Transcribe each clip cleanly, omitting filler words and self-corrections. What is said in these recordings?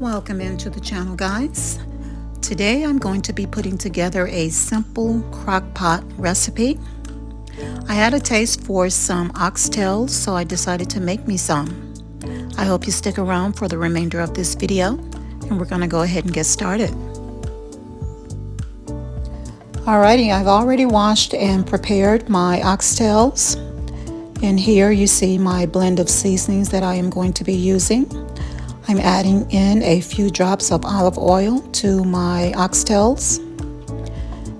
Welcome into the channel, guys. Today I'm going to be putting together a simple crock pot recipe. I had a taste for some oxtails, so I decided to make me some. I hope you stick around for the remainder of this video, and we're going to go ahead and get started. Alrighty, I've already washed and prepared my oxtails, and here you see my blend of seasonings that I am going to be using. I'm adding in a few drops of olive oil to my oxtails,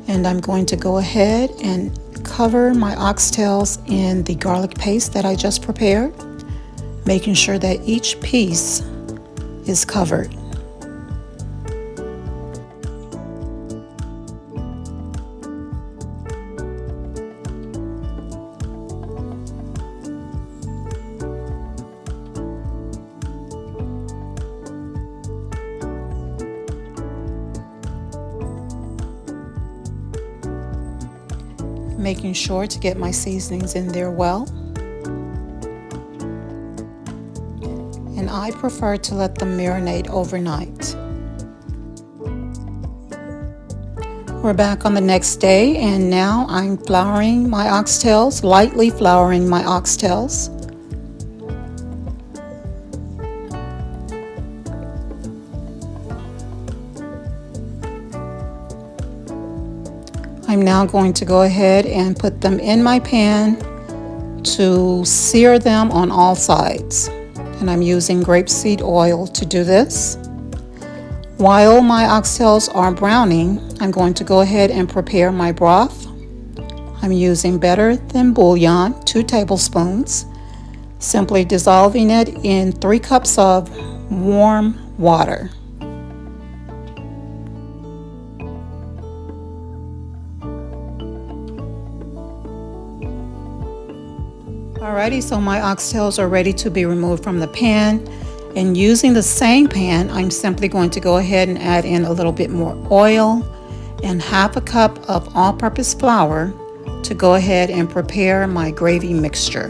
and I'm going to go ahead and cover my oxtails in the garlic paste that I just prepared, making sure that each piece is covered. Making sure to get my seasonings in there well. And I prefer to let them marinate overnight. We're back on the next day, and now I'm flouring my oxtails, lightly flouring my oxtails. I'm now going to go ahead and put them in my pan to sear them on all sides. And I'm using grape-seed oil to do this. While my oxtails are browning, I'm going to go ahead and prepare my broth. I'm using Better Than Bouillon, 2 tablespoons, simply dissolving it in 3 cups of warm water. Alrighty, so my oxtails are ready to be removed from the pan, and using the same pan, I'm simply going to go ahead and add in a little bit more oil and half a cup of all-purpose flour to go ahead and prepare my gravy mixture.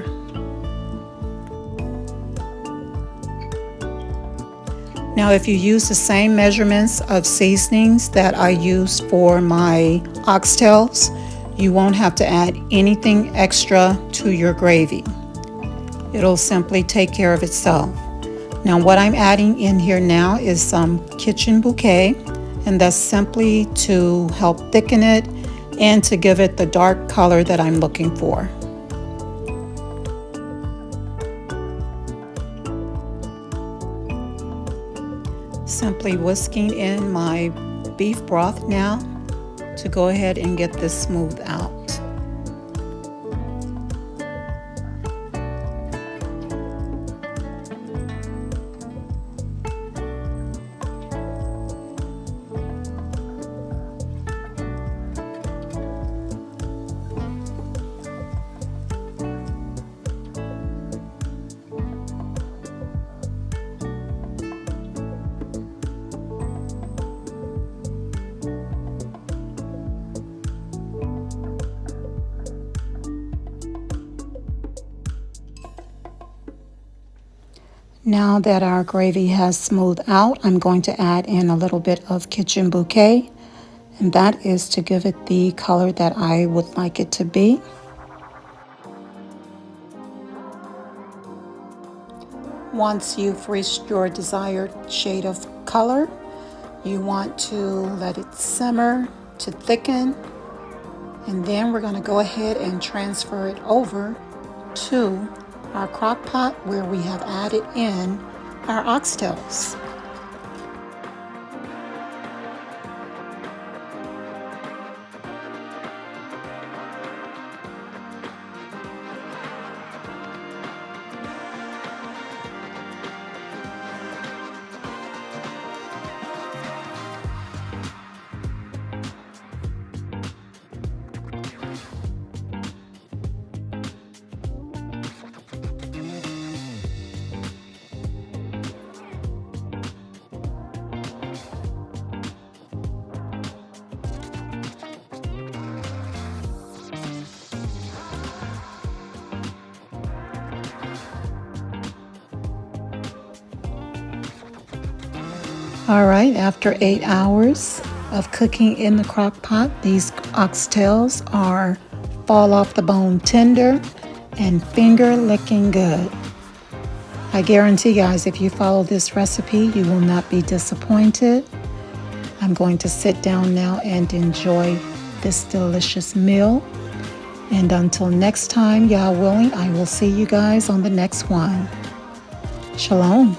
Now, if you use the same measurements of seasonings that I used for my oxtails, you won't have to add anything extra to your gravy. It'll simply take care of itself. Now, what I'm adding in here now is some Kitchen Bouquet, and that's simply to help thicken it and to give it the dark color that I'm looking for. Simply whisking in my beef broth now to go ahead and get this smoothed out. Now that our gravy has smoothed out, I'm going to add in a little bit of Kitchen Bouquet, and that is to give it the color that I would like it to be. Once you've reached your desired shade of color, you want to let it simmer to thicken, and then we're going to go ahead and transfer it over to our crock pot where we have added in our oxtails. All right, after 8 hours of cooking in the crock pot, these oxtails are fall off the bone tender and finger licking good. I guarantee, guys, if you follow this recipe, you will not be disappointed. I'm going to sit down now and enjoy this delicious meal. And until next time, Yah willing, I will see you guys on the next one. Shalom.